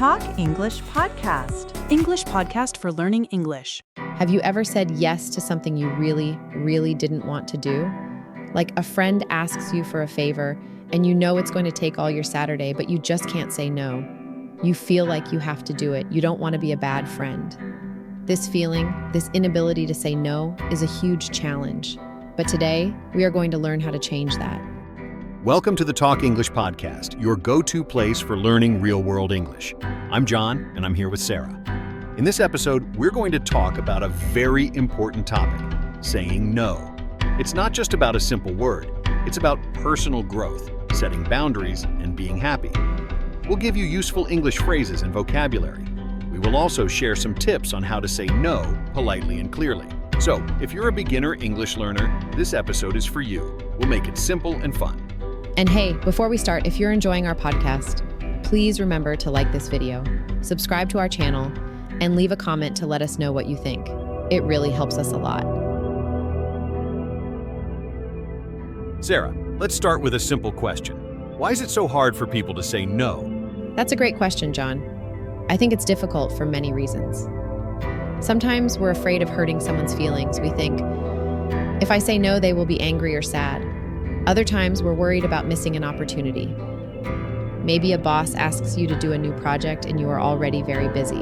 Talk English Podcast. English podcast for learning English. Have you ever said yes to something you really, really didn't want to do? Like a friend asks you for a favor and you know it's going to take all your Saturday, but you just can't say no. You feel like you have to do it. You don't want to be a bad friend. This feeling, this inability to say no, is a huge challenge. But today, we are going to learn how to change that. Welcome to the Talk English Podcast, your go-to place for learning real-world English. I'm John, and I'm here with Sarah. In this episode, we're going to talk about a very important topic, saying no. It's not just about a simple word. It's about personal growth, setting boundaries, and being happy. We'll give you useful English phrases and vocabulary. We will also share some tips on how to say no politely and clearly. So, if you're a beginner English learner, this episode is for you. We'll make it simple and fun. And hey, before we start, if you're enjoying our podcast, please remember to like this video, subscribe to our channel, and leave a comment to let us know what you think. It really helps us a lot. Sarah, let's start with a simple question. Why is it so hard for people to say no? That's a great question, John. I think it's difficult for many reasons. Sometimes we're afraid of hurting someone's feelings. We think, if I say no, they will be angry or sad. Other times, we're worried about missing an opportunity. Maybe a boss asks you to do a new project and you are already very busy,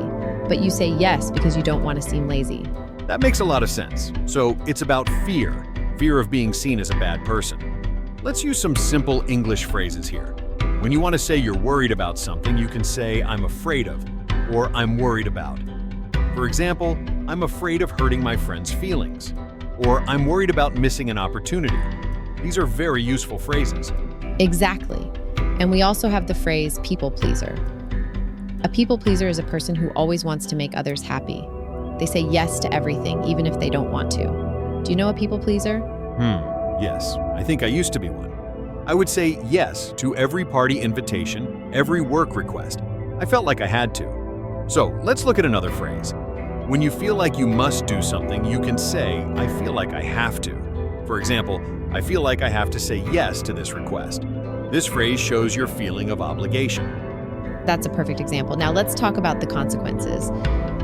but you say yes because you don't want to seem lazy. That makes a lot of sense. So it's about fear of being seen as a bad person. Let's use some simple English phrases here. When you want to say you're worried about something, you can say, I'm afraid of, or I'm worried about. For example, I'm afraid of hurting my friend's feelings, or I'm worried about missing an opportunity. These are very useful phrases. Exactly. And we also have the phrase people pleaser. A people pleaser is a person who always wants to make others happy. They say yes to everything, even if they don't want to. Do you know a people pleaser? Yes, I think I used to be one. I would say yes to every party invitation, every work request. I felt like I had to. So let's look at another phrase. When you feel like you must do something, you can say, I feel like I have to. For example, I feel like I have to say yes to this request. This phrase shows your feeling of obligation. That's a perfect example. Now let's talk about the consequences.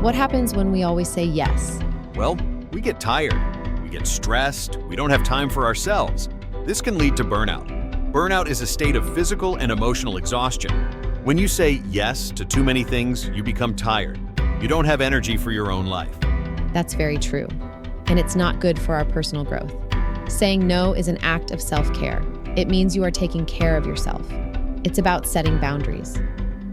What happens when we always say yes? Well, we get tired, we get stressed, we don't have time for ourselves. This can lead to burnout. Burnout is a state of physical and emotional exhaustion. When you say yes to too many things, you become tired. You don't have energy for your own life. That's very true. And it's not good for our personal growth. Saying no is an act of self-care. It means you are taking care of yourself. It's about setting boundaries.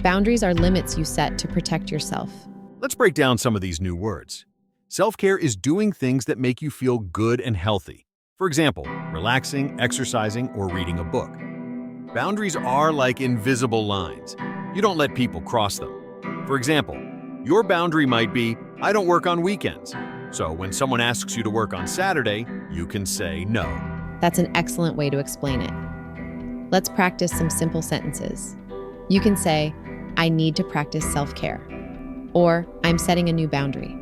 Boundaries are limits you set to protect yourself. Let's break down some of these new words. Self-care is doing things that make you feel good and healthy. For example, relaxing, exercising, or reading a book. Boundaries are like invisible lines. You don't let people cross them. For example, your boundary might be, I don't work on weekends. So when someone asks you to work on Saturday, you can say no. That's an excellent way to explain it. Let's practice some simple sentences. You can say, I need to practice self-care, or I'm setting a new boundary.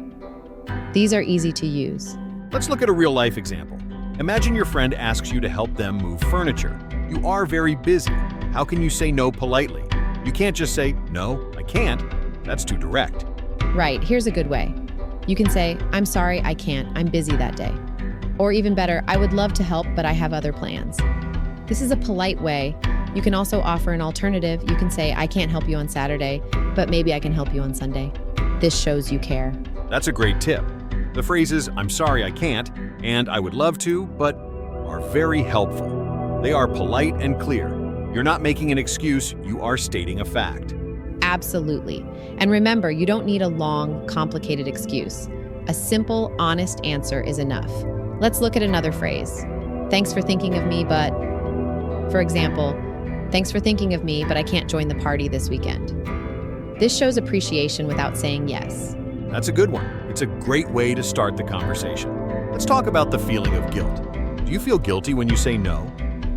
These are easy to use. Let's look at a real-life example. Imagine your friend asks you to help them move furniture. You are very busy. How can you say no politely? You can't just say, no, I can't. That's too direct. Right, here's a good way. You can say, I'm sorry, I can't. I'm busy that day. Or even better, I would love to help, but I have other plans. This is a polite way. You can also offer an alternative. You can say, I can't help you on Saturday, but maybe I can help you on Sunday. This shows you care. That's a great tip. The phrases, I'm sorry, I can't, and I would love to, but are very helpful. They are polite and clear. You're not making an excuse, you are stating a fact. Absolutely. And remember, you don't need a long, complicated excuse. A simple, honest answer is enough. Let's look at another phrase. Thanks for thinking of me, but... For example, thanks for thinking of me, but I can't join the party this weekend. This shows appreciation without saying yes. That's a good one. It's a great way to start the conversation. Let's talk about the feeling of guilt. Do you feel guilty when you say no?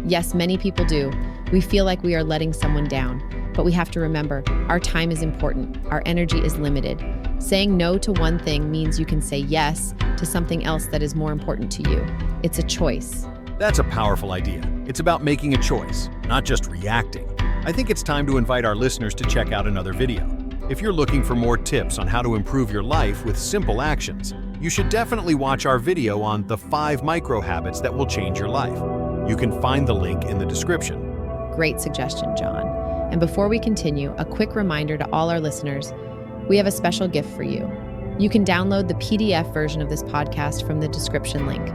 Yes, many people do. We feel like we are letting someone down. But we have to remember, our time is important. Our energy is limited. Saying no to one thing means you can say yes to something else that is more important to you. It's a choice. That's a powerful idea. It's about making a choice, not just reacting. I think it's time to invite our listeners to check out another video. If you're looking for more tips on how to improve your life with simple actions, you should definitely watch our video on the 5 micro habits that will change your life. You can find the link in the description. Great suggestion, John. And before we continue, a quick reminder to all our listeners, we have a special gift for you. You can download the PDF version of this podcast from the description link.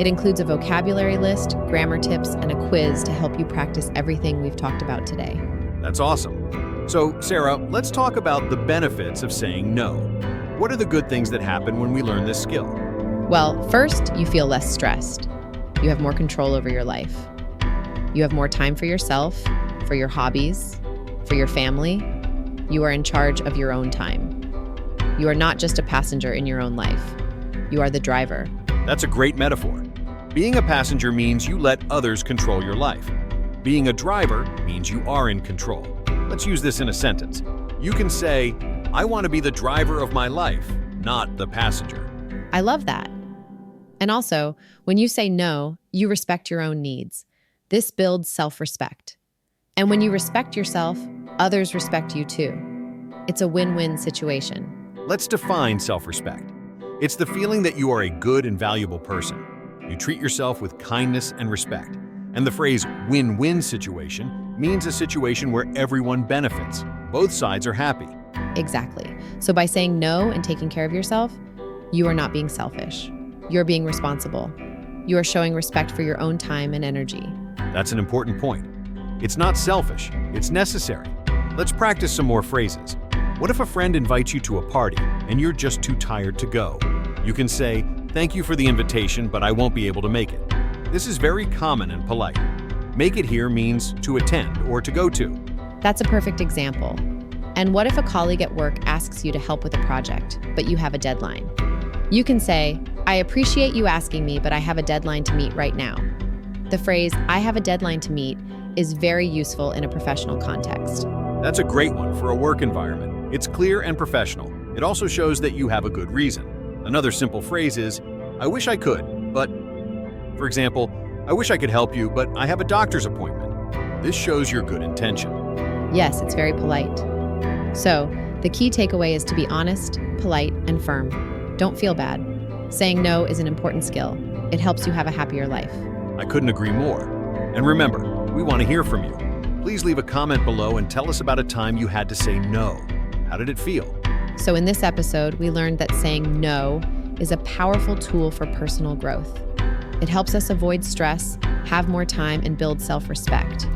It includes a vocabulary list, grammar tips, and a quiz to help you practice everything we've talked about today. That's awesome. So, Sarah, let's talk about the benefits of saying no. What are the good things that happen when we learn this skill? Well, first, you feel less stressed. You have more control over your life. You have more time for yourself, for your hobbies, for your family. You are in charge of your own time. You are not just a passenger in your own life. You are the driver. That's a great metaphor. Being a passenger means you let others control your life. Being a driver means you are in control. Let's use this in a sentence. You can say, I want to be the driver of my life, not the passenger. I love that. And also, when you say no, you respect your own needs. This builds self-respect. And when you respect yourself, others respect you too. It's a win-win situation. Let's define self-respect. It's the feeling that you are a good and valuable person. You treat yourself with kindness and respect. And the phrase win-win situation means a situation where everyone benefits. Both sides are happy. Exactly. So by saying no and taking care of yourself, you are not being selfish. You're being responsible. You are showing respect for your own time and energy. That's an important point. It's not selfish, it's necessary. Let's practice some more phrases. What if a friend invites you to a party and you're just too tired to go? You can say, thank you for the invitation, but I won't be able to make it. This is very common and polite. Make it here means to attend or to go to. That's a perfect example. And what if a colleague at work asks you to help with a project, but you have a deadline? You can say, I appreciate you asking me, but I have a deadline to meet right now. The phrase, I have a deadline to meet, is very useful in a professional context. That's a great one for a work environment. It's clear and professional. It also shows that you have a good reason. Another simple phrase is, I wish I could, but... For example, I wish I could help you, but I have a doctor's appointment. This shows your good intention. Yes, it's very polite. So, the key takeaway is to be honest, polite, and firm. Don't feel bad. Saying no is an important skill. It helps you have a happier life. I couldn't agree more. And remember, we want to hear from you. Please leave a comment below and tell us about a time you had to say no. How did it feel? So in this episode, we learned that saying no is a powerful tool for personal growth. It helps us avoid stress, have more time, and build self-respect.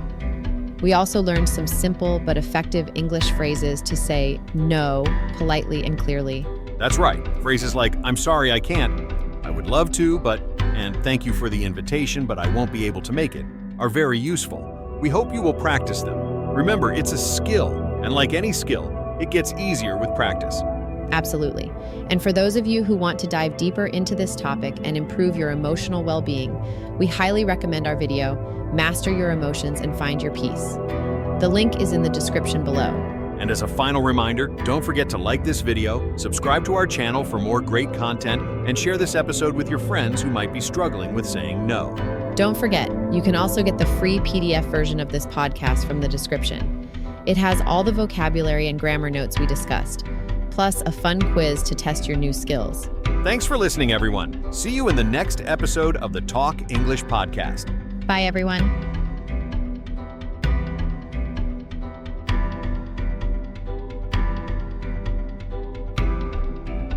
We also learned some simple but effective English phrases to say no politely and clearly. That's right. Phrases like, I'm sorry I can't, I would love to, but, and thank you for the invitation, but I won't be able to make it, are very useful. We hope you will practice them. Remember, it's a skill, and like any skill, it gets easier with practice. Absolutely. And for those of you who want to dive deeper into this topic and improve your emotional well-being, we highly recommend our video, Master Your Emotions and Find Your Peace. The link is in the description below. And as a final reminder, don't forget to like this video, subscribe to our channel for more great content, and share this episode with your friends who might be struggling with saying no. Don't forget, you can also get the free PDF version of this podcast from the description. It has all the vocabulary and grammar notes we discussed, plus a fun quiz to test your new skills. Thanks for listening, everyone. See you in the next episode of the Talk English Podcast. Bye, everyone.